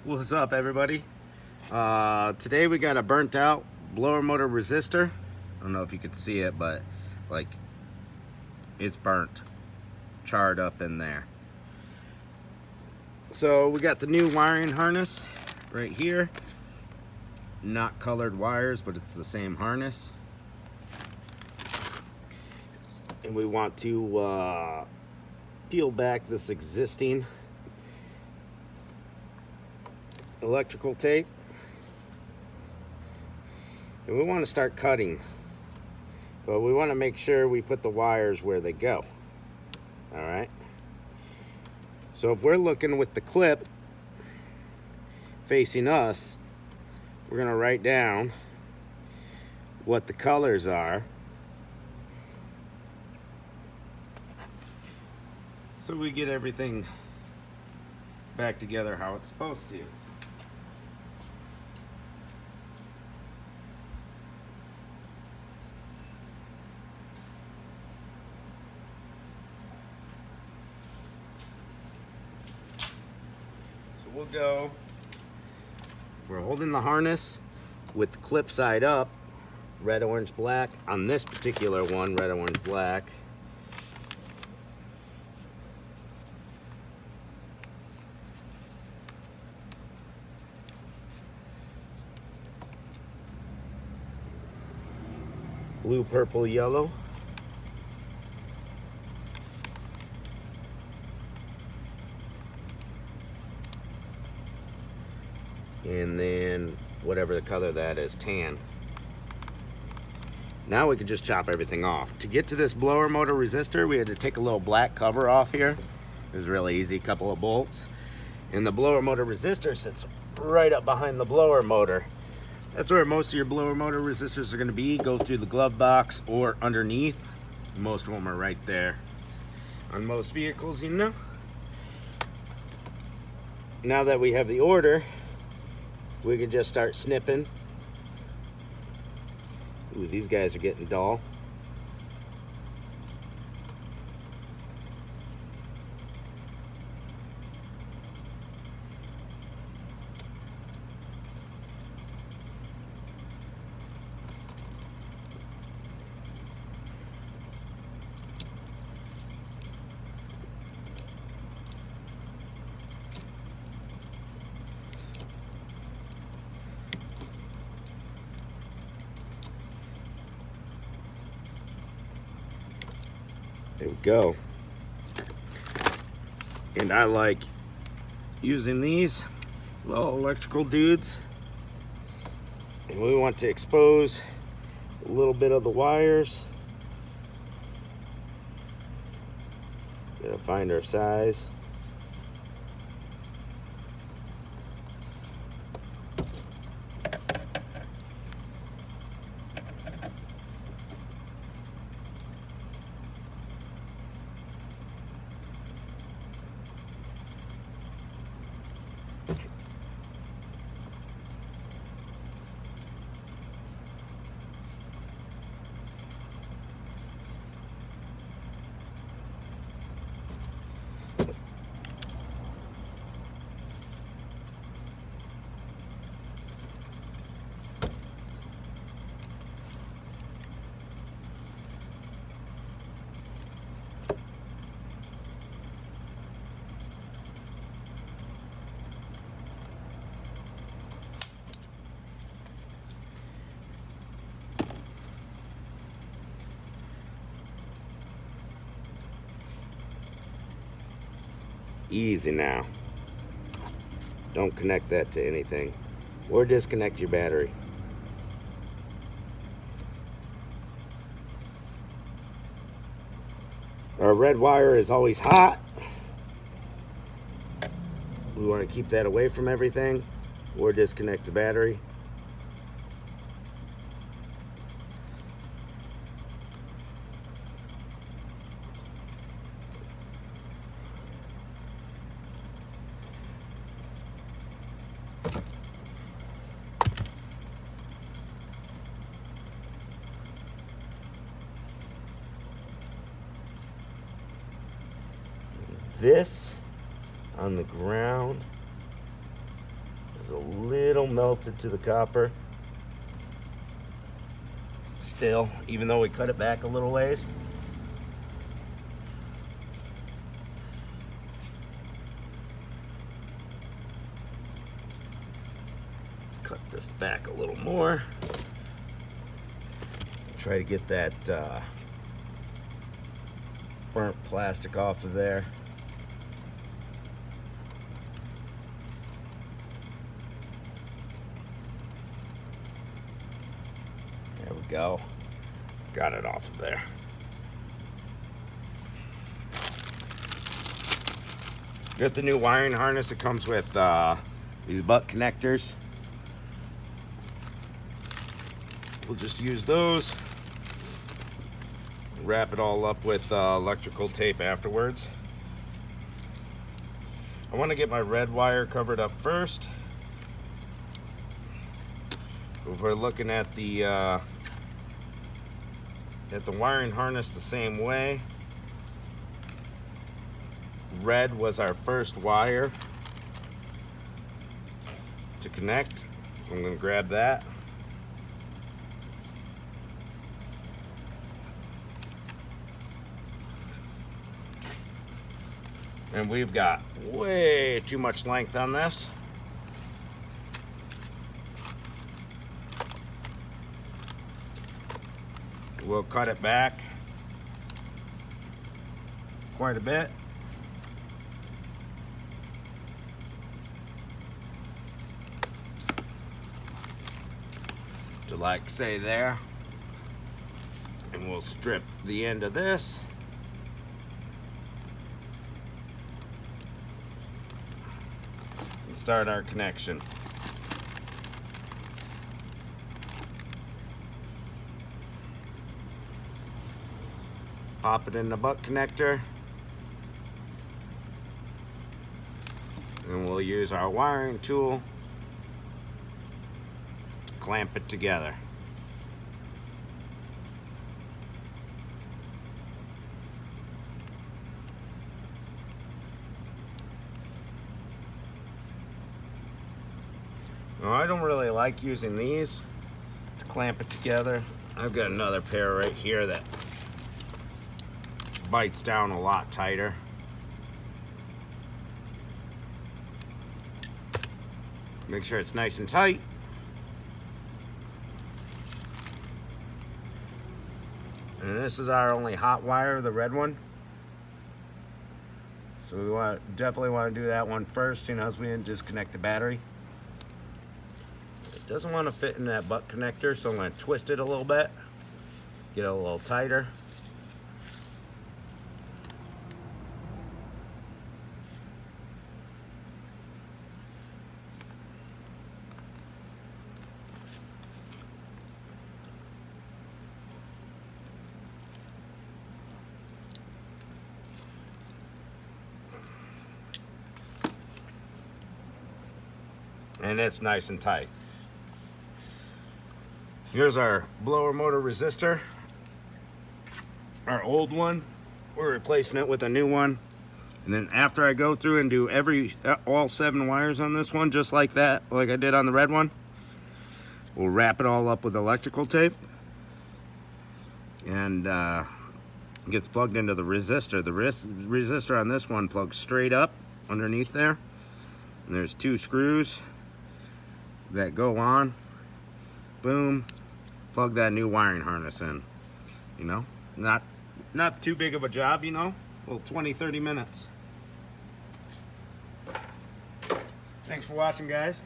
What's up, everybody? Today we got a burnt out blower motor resistor. I don't know if you can see it, but like it's burnt, charred up in there. So we got the new wiring harness right here. Not colored wires, but it's the same harness. And we want to peel back this existing electrical tape, and we want to start cutting, but we want to make sure we put the wires where they go. All right, so if we're looking with the clip facing us, we're going to write down what the colors are so we get everything back together how it's supposed to. We'll go, we're holding the harness with the clip side up, red, orange, black. On this particular one, red, orange, black. Blue, purple, yellow. And then whatever the color that is, tan. Now we can just chop everything off. To get to this blower motor resistor, we had to take a little black cover off here. It was really easy, a couple of bolts. And the blower motor resistor sits right up behind the blower motor. That's where most of your blower motor resistors are gonna be. Go through the glove box or underneath. Most of them are right there. On most vehicles, you know. Now that we have the order, we can just start snipping. Ooh, these guys are getting dull. There we go. And I like using these little electrical dudes. And we want to expose a little bit of the wires. Gotta find our size. Easy now. Don't connect that to anything or disconnect your battery. Our red wire is always hot. We want to keep that away from everything or disconnect the battery. This on the ground It's a little melted to the copper. Still, even though we cut it back a little ways. Let's cut this back a little more. Try to get that burnt plastic off of there. There we go. Got it off of there. Got the new wiring harness. It comes with these butt connectors. We'll just use those. Wrap it all up with electrical tape afterwards. I want to get my red wire covered up first. If we're looking at the wiring harness the same way, red was our first wire to connect. I'm going to grab that. And we've got way too much length on this. We'll cut it back quite a bit. To like say there. And we'll strip the end of this. And start our connection. Pop it in the butt connector. And we'll use our wiring tool to clamp it together. Now, I don't really like using these to clamp it together. I've got another pair right here that bites down a lot tighter. Make sure it's nice and tight. And this is our only hot wire, the red one. So we definitely want to do that one first, seeing as we didn't disconnect the battery. It doesn't want to fit in that butt connector, so I'm going to twist it a little bit, get it a little tighter. And it's nice and tight. Here's our blower motor resistor. Our old one, we're replacing it with a new one. And then after I go through and do all 7 wires on this one, just like that, like I did on the red one, we'll wrap it all up with electrical tape. And it gets plugged into the resistor. The resistor on this one plugs straight up underneath there. And there's 2 screws that go on. Boom. Plug that new wiring harness in. You know, not too big of a job, you know. Well, 20-30 minutes. Thanks for watching, guys.